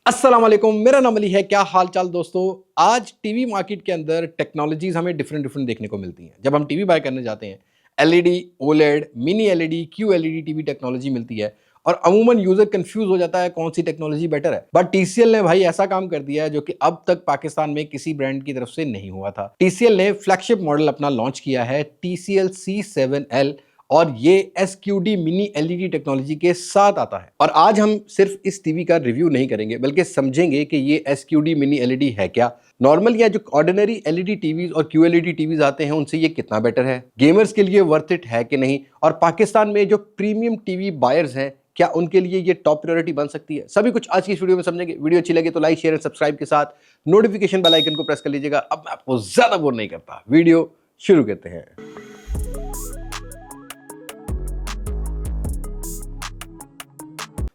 अस्सलाम वालेकुम, मेरा नाम अली है। क्या हाल चाल दोस्तों। आज टीवी मार्केट के अंदर टेक्नोलॉजीज हमें डिफरेंट डिफरेंट देखने को मिलती हैं। जब हम टीवी बाय करने जाते हैं, LED, OLED, mini LED, Q LED TV technology मिलती है और अमूमन यूजर कंफ्यूज हो जाता है कौन सी टेक्नोलॉजी बेटर है। बट टीसीएल ने भाई ऐसा काम कर दिया है जो कि अब तक पाकिस्तान में किसी ब्रांड की तरफ से नहीं हुआ था। टीसीएल ने फ्लैगशिप मॉडल अपना लॉन्च किया है, टीसीएल C7L, और ये SQD मिनी एलईडी टेक्नोलॉजी के साथ आता है। और आज हम सिर्फ इस टीवी का रिव्यू नहीं करेंगे बल्कि समझेंगे कि ये SQD मिनी एलईडी है क्या, नॉर्मल या जो ऑर्डिनरी एलईडी टीवीज और QLED टीवीज आते हैं उनसे ये कितना बेटर है, गेमर्स के लिए वर्थ इट है कि नहीं, और पाकिस्तान में जो प्रीमियम टीवी बायर्स हैं क्या उनके लिए ये टॉप प्रायोरिटी बन सकती है। सभी कुछ आज की इस वीडियो में समझेंगे। वीडियो अच्छी लगे तो लाइक, शेयर एंड सब्सक्राइब के साथ नोटिफिकेशन बेल आइकन को प्रेस कर लीजिएगा। अब मैं आपको ज्यादा बोर नहीं करता, वीडियो शुरू करते हैं।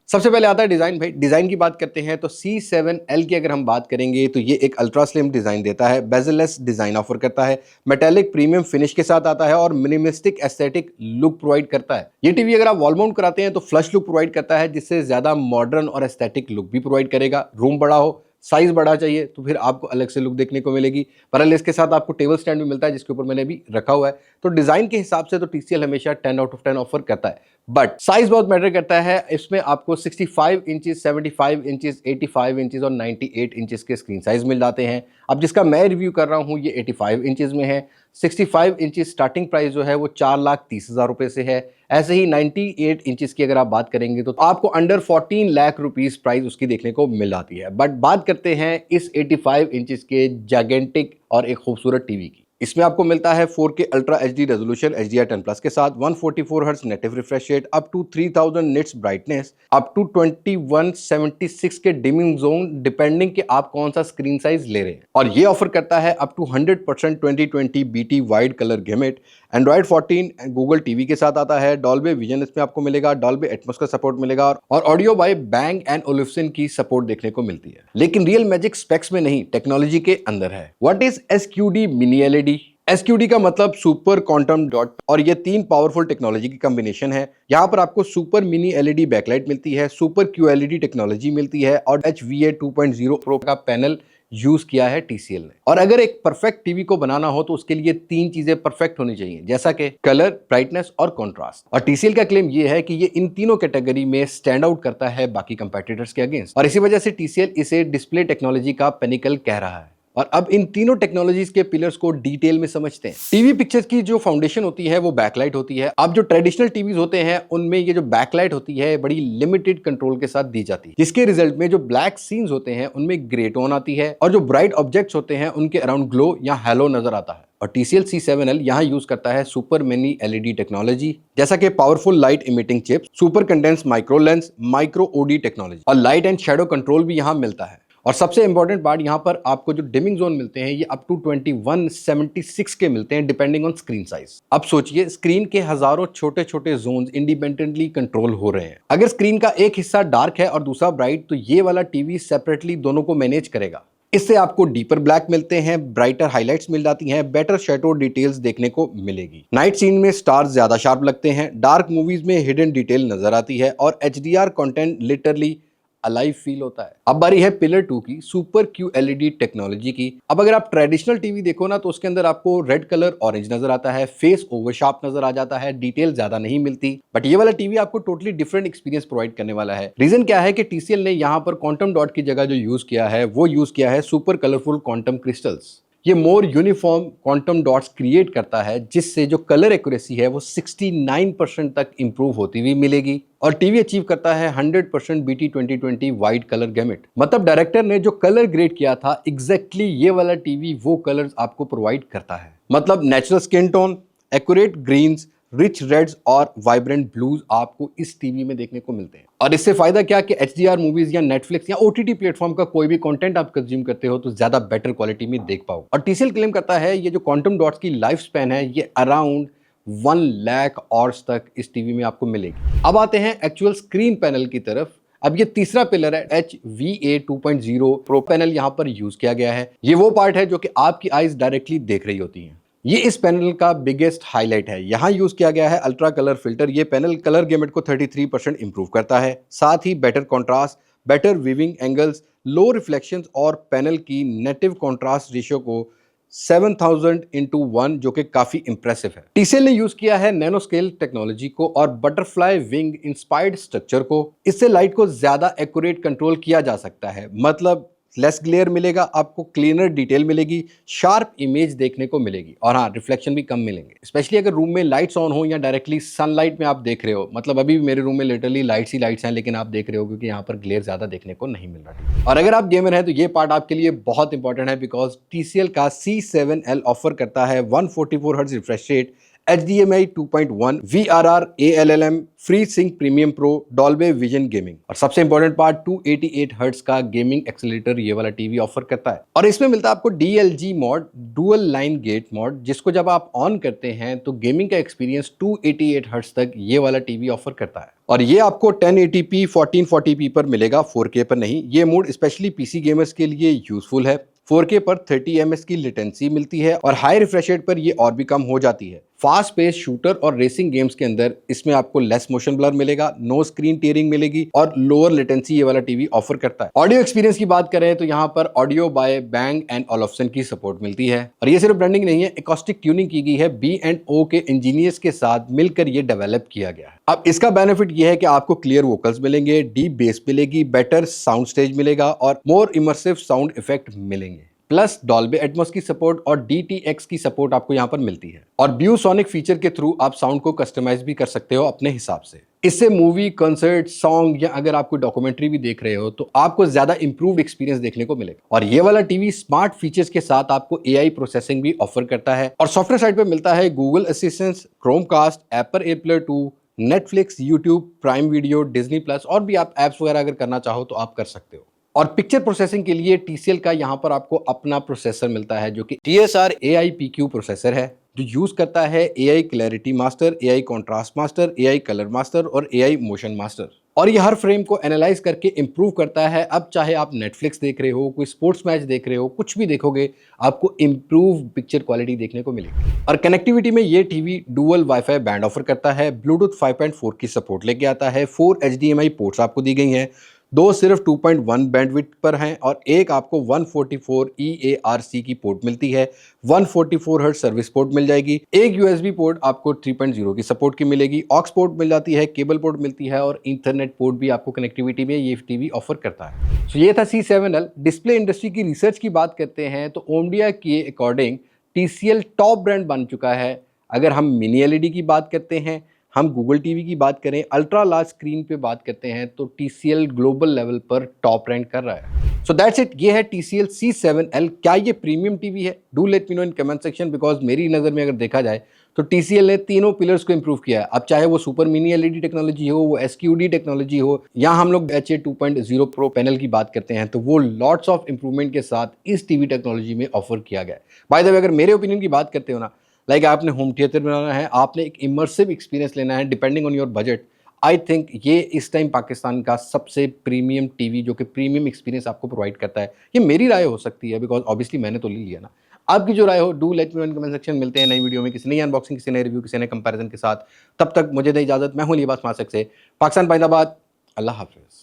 सबसे पहले आता है डिजाइन। भाई डिजाइन की बात करते हैं तो C7L की अगर हम बात करेंगे तो ये एक अल्ट्रा स्लिम डिजाइन देता है, बेजलेस डिजाइन ऑफर करता है, मेटालिक प्रीमियम फिनिश के साथ आता है और मिनिमलिस्टिक एस्थेटिक लुक प्रोवाइड करता है। ये टीवी अगर आप वॉल माउंट कराते हैं तो फ्लश लुक प्रोवाइड करता है, जिससे ज्यादा मॉडर्न और एस्थेटिक लुक भी प्रोवाइड करेगा। रूम बड़ा हो, साइज बड़ा चाहिए तो फिर आपको अलग से लुक देखने को मिलेगी। पर इसके साथ आपको टेबल स्टैंड भी मिलता है जिसके ऊपर मैंने अभी रखा हुआ है। तो डिजाइन के हिसाब से तो टीसीएल हमेशा 10 आउट ऑफ 10 ऑफर करता है, बट साइज बहुत मैटर करता है। इसमें आपको 65 इंचेस, 75 इंचेस, 85 इंचेस और 98 इंचेस के स्क्रीन साइज मिल जाते हैं। अब जिसका मैं रिव्यू कर रहा हूँ ये 85 इंचेस में है। 65 इंचेस स्टार्टिंग प्राइस जो है वो 4,30,000 रुपए से है। ऐसे ही 98 इंचेस की अगर आप बात करेंगे तो आपको अंडर 14 लाख रुपीस प्राइस उसकी देखने को मिल जाती है। बट बात करते हैं इस 85 इंचेस के जायगेंटिक और एक खूबसूरत टीवी की। इसमें आपको मिलता है 4K ultra HD resolution HDR10+ के साथ, 144 hertz native refresh rate, up to 3000 nits brightness, up to 2176 के डिमिंग जोन डिपेंडिंग कि आप कौन सा स्क्रीन साइज ले रहे हैं। और ये ऑफर करता है up to 100% 2020 BT wide colour gamut, Android 14 Google TV के साथ आता है, डॉल्बी विजन इसमें आपको मिलेगा, डॉल्बी एटमॉस का सपोर्ट मिलेगा और ऑडियो बाय बैंग एंड ओलिफ्सन की सपोर्ट देखने को मिलती है। लेकिन रियल मैजिक स्पेक्स में नहीं, टेक्नोलॉजी के अंदर है। What is SQD mini LED? SQD का मतलब सुपर क्वांटम डॉट, और ये 3 पावरफुल टेक्नोलॉजी की कॉम्बिनेशन है। यहाँ पर आपको सुपर मिनी एलईडी बैकलाइट मिलती है, सुपर QLED टेक्नोलॉजी मिलती है और HVA 2.0 प्रो का पैनल यूज किया है टीसीएल ने। और अगर एक परफेक्ट टीवी को बनाना हो तो उसके लिए 3 चीजें परफेक्ट होनी चाहिए, जैसा कि कलर, ब्राइटनेस और कंट्रास्ट। और टीसीएल का क्लेम ये है कि ये इन तीनों कैटेगरी में स्टैंड आउट करता है बाकी कंपेटिटर्स के अगेंस्ट, और इसी वजह से टीसीएल इसे डिस्प्ले टेक्नोलॉजी का पिनिकल कह रहा है। और अब इन तीनों टेक्नोलॉजीज के पिलर्स को डिटेल में समझते हैं। टीवी पिक्चर्स की जो फाउंडेशन होती है वो बैकलाइट होती है। अब जो ट्रेडिशनल टीवीज होते हैं उनमें ये जो बैकलाइट होती है बड़ी लिमिटेड कंट्रोल के साथ दी जाती है, जिसके रिजल्ट में जो ब्लैक सीन्स होते हैं उनमें ग्रे टोन आती है और जो ब्राइट ऑब्जेक्ट्स होते हैं उनके अराउंड ग्लो या हैलो नजर आता है। और TCL C7L यहाँ यूज करता है सुपर मिनी एलईडी टेक्नोलॉजी, जैसा कि powerful light emitting chips, super condense micro lens, micro OD technology, और लाइट एंड शेडो कंट्रोल भी यहाँ मिलता है। और सबसे इंपॉर्टेंट पार्ट, यहाँ पर आपको जो डिमिंग जोन मिलते हैं ये अप टू 2176 के मिलते हैं डिपेंडिंग ऑन स्क्रीन साइज। अब सोचिए, स्क्रीन के हजारों छोटे छोटे जोन्स इंडिपेंडेंटली कंट्रोल हो रहे हैं। अगर स्क्रीन का एक हिस्सा डार्क है और दूसरा ब्राइट तो ये वाला टीवी सेपरेटली दोनों को मैनेज करेगा। इससे आपको डीपर ब्लैक मिलते हैं, ब्राइटर हाइलाइट्स मिल जाती हैं, बेटर शैडो डिटेल्स देखने को मिलेगी। नाइट सीन में स्टार्स ज्यादा शार्प लगते हैं, डार्क मूवीज में हिडन डिटेल नजर आती है और HDR content literally alive feel होता है। अब बारी है पिलर 2 की, सुपर QLED टेक्नोलॉजी की। अब अगर आप ट्रेडिशनल टीवी देखो ना तो उसके अंदर आपको रेड कलर ऑरेंज नजर आता है, फेस ओवर शार्प नजर आ जाता है, डिटेल ज्यादा नहीं मिलती। बट ये वाला टीवी आपको टोटली डिफरेंट एक्सपीरियंस प्रोवाइड करने वाला है। रीजन क्या है कि TCL ने यहाँ पर क्वांटम डॉट की जगह जो यूज किया है वो यूज किया है सुपर कलरफुल क्वांटम क्रिस्टल्स। ये मोर यूनिफॉर्म क्वांटम डॉट्स क्रिएट करता है, जिससे जो कलर एक्यूरेसी है वो 69% तक इंप्रूव होती हुई मिलेगी। और टीवी अचीव करता है 100% BT 2020 वाइड कलर गैमेट। मतलब डायरेक्टर ने जो कलर ग्रेड किया था एग्जैक्टली ये वाला टीवी वो कलर्स आपको प्रोवाइड करता है। मतलब natural skin tone, accurate greens, rich reds और वाइब्रेंट ब्लूज आपको इस टीवी में देखने को मिलते हैं। और इससे फायदा क्या कि HDR मूवीज या नेटफ्लिक्स या OTT प्लेटफॉर्म का कोई भी कंटेंट आप कंज्यूम करते हो तो ज्यादा बेटर क्वालिटी में देख पाओ। और TCL क्लेम करता है ये जो क्वांटम डॉट्स की लाइफ स्पैन है ये अराउंड 1 लाख आवर्स तक इस टीवी में आपको मिलेगी। अब आते हैं एक्चुअल स्क्रीन पैनल की तरफ। अब ये तीसरा पिलर है HVA 2.0 प्रो पैनल, यहाँ पर यूज किया गया है। ये वो पार्ट है जो कि आपकी आईज डायरेक्टली देख रही होती हैं। ये इस पैनल का बिगेस्ट हाईलाइट है। यहाँ यूज किया गया है अल्ट्रा कलर फिल्टर। ये पैनल कलर गेमेट को 33% इंप्रूव करता है, साथ ही better contrast, better viewing angles, low reflections और पैनल की नेटिव कॉन्ट्रास्ट रेशियो को 7000:1 जो कि काफी इंप्रेसिव है। टीसीएल ने यूज किया है नैनो स्केल टेक्नोलॉजी को और बटरफ्लाई विंग इंस्पायर्ड स्ट्रक्चर को। इससे लाइट को ज्यादा एक्यूरेट कंट्रोल किया जा सकता है, मतलब लेस ग्लेयर मिलेगा आपको, क्लीनर डिटेल मिलेगी, शार्प इमेज देखने को मिलेगी और हाँ, रिफ्लेक्शन भी कम मिलेंगे, स्पेशली अगर रूम में लाइट्स ऑन हो या डायरेक्टली सनलाइट में आप देख रहे हो। मतलब अभी भी मेरे रूम में लिटरली लाइट्स ही लाइट्स हैं, लेकिन आप देख रहे हो क्योंकि यहाँ पर ग्लेयर ज्यादा देखने को नहीं मिल रहा। और अगर आप गेमर हैं तो ये पार्ट आपके लिए बहुत इंपॉर्टेंट है, बिकॉज टीसीएल का C7L ऑफर करता है 144 hertz refresh rate, HDMI 2.1, VRR, ALLM, free sync premium pro, Dolby Vision gaming और सबसे इंपॉर्टेंट पार्ट 288 हर्ट्ज का गेमिंग एक्सेलेरेटर ये वाला टीवी ऑफर करता है। और इसमें मिलता है आपको DLG mode, dual line gate mode, जिसको जब आप ऑन करते हैं तो गेमिंग का एक्सपीरियंस 288 हर्ट्ज तक ये वाला टीवी ऑफर करता है। और ये आपको 1080p 1440p पर मिलेगा, 4K पर नहीं। ये मोड स्पेशली पीसी गेमर्स के लिए यूजफुल है। 4K पर 30 ms की लेटेंसी मिलती है और हाई रिफ्रेश रेट पर ये और भी कम हो जाती है। फास्ट पेस शूटर और रेसिंग गेम्स के अंदर इसमें आपको लेस मोशन ब्लर मिलेगा, नो स्क्रीन टीयरिंग मिलेगी और लोअर लेटेंसी ये वाला टीवी ऑफर करता है। ऑडियो एक्सपीरियंस की बात करें तो यहाँ पर ऑडियो बाय बैंग एंड ओलफ्सन की सपोर्ट मिलती है। और ये सिर्फ ब्रांडिंग नहीं है, एकॉस्टिक ट्यूनिंग की गई है, B&O के इंजीनियर्स के साथ मिलकर ये डेवलप किया गया है। अब इसका बेनिफिट ये है कि आपको क्लियर वोकल्स मिलेंगे, डीप बेस मिलेगी, बेटर साउंड स्टेज मिलेगा और मोर इमर्सिव साउंड इफेक्ट मिलेंगे। प्लस डॉल्बे एटमॉस की सपोर्ट और DTX की सपोर्ट आपको यहाँ पर मिलती है। और ब्यूसोनिक फीचर के थ्रू आप साउंड को कस्टमाइज भी कर सकते हो अपने हिसाब से। इससे मूवी, कंसर्ट, सॉन्ग या अगर आप कोई डॉक्यूमेंट्री भी देख रहे हो तो आपको ज्यादा इंप्रूव्ड एक्सपीरियंस देखने को मिलेगा। और ये वाला टीवी स्मार्ट फीचर्स के साथ आपको AI प्रोसेसिंग भी ऑफर करता है। और सॉफ्टवेयर साइड पे मिलता है Google assistant, Chromecast, Apple AirPlay 2, Netflix, YouTube, prime video, Disney plus और भी आप एप्स वगैरह अगर करना चाहो तो आप कर सकते हो। और पिक्चर प्रोसेसिंग के लिए TCL का यहाँ पर आपको अपना प्रोसेसर मिलता है जो कि TSR AIPQ प्रोसेसर है, जो यूज करता है AI clarity master, AI contrast master, AI colour master और AI मोशन मास्टर। और ये हर फ्रेम को एनालाइज करके इंप्रूव करता है। अब चाहे आप नेटफ्लिक्स देख रहे हो, कोई स्पोर्ट्स मैच देख रहे हो, कुछ भी देखोगे, आपको इंप्रूव पिक्चर क्वालिटी देखने को मिलेगी। और कनेक्टिविटी में ये TV dual wifi band offer करता है, ब्लूटूथ 5.4 की सपोर्ट लेके आता है, 4 HDMI पोर्ट्स आपको दी गई हैं, 2 सिर्फ 2.1 बैंडविड्थ पर हैं और एक आपको 144 EARC की पोर्ट मिलती है, 144 हर्ट्ज सर्विस पोर्ट मिल जाएगी, एक USB पोर्ट आपको 3.0 की सपोर्ट की मिलेगी, ऑक्स पोर्ट मिल जाती है, केबल पोर्ट मिलती है और इंटरनेट पोर्ट भी आपको कनेक्टिविटी में ये टीवी ऑफर करता है। तो ये था C7L। डिस्प्ले इंडस्ट्री की रिसर्च की बात करते हैं तो ओमडिया के अकॉर्डिंग TCL टॉप ब्रांड बन चुका है। अगर हम मिनी LED की बात करते हैं, हम गूगल टीवी की बात करें, अल्ट्रा लार्ज स्क्रीन पे बात करते हैं तो TCL ग्लोबल लेवल पर टॉप रैंक कर रहा है। सो दैट्स इट, ये है TCL C7L। क्या ये प्रीमियम टीवी है? Do let me know in comment section, because मेरी नज़र में अगर देखा जाए तो TCL ने तीनों पिलर्स को इंप्रूव किया है। अब चाहे वो सुपर मिनी LED टेक्नोलॉजी हो, वो SQD टेक्नोलॉजी हो, या हम लोग HA 2.0 प्रो पैनल की बात करते हैं तो वो लॉट्स ऑफ इंप्रूवमेंट के साथ इस टीवी टेक्नोलॉजी में ऑफर किया गया है। बाय द वे, अगर मेरे ओपिनियन की बात करते हो ना, लाइक आपने होम थिएटर बनाना है, आपने एक इमर्सिव एक्सपीरियंस लेना है depending on your budget, I think ये इस टाइम पाकिस्तान का सबसे प्रीमियम टीवी जो कि प्रीमियम एक्सपीरियंस आपको प्रोवाइड करता है। ये मेरी राय हो सकती है, बिकॉज ऑब्वियसली मैंने तो ले लिया ना। आपकी जो राय हो, do let me know in comment section. मिलते हैं नई वीडियो में, किसी नई अनबॉक्सिंग, किसी नए रिव्यू, किसी नए कंपैरिजन के साथ। तब तक मुझे दे इजाजत। मैं हूं लिबास मासक से, पाकिस्तान पाइंदाबाद। अल्लाह हाफिज।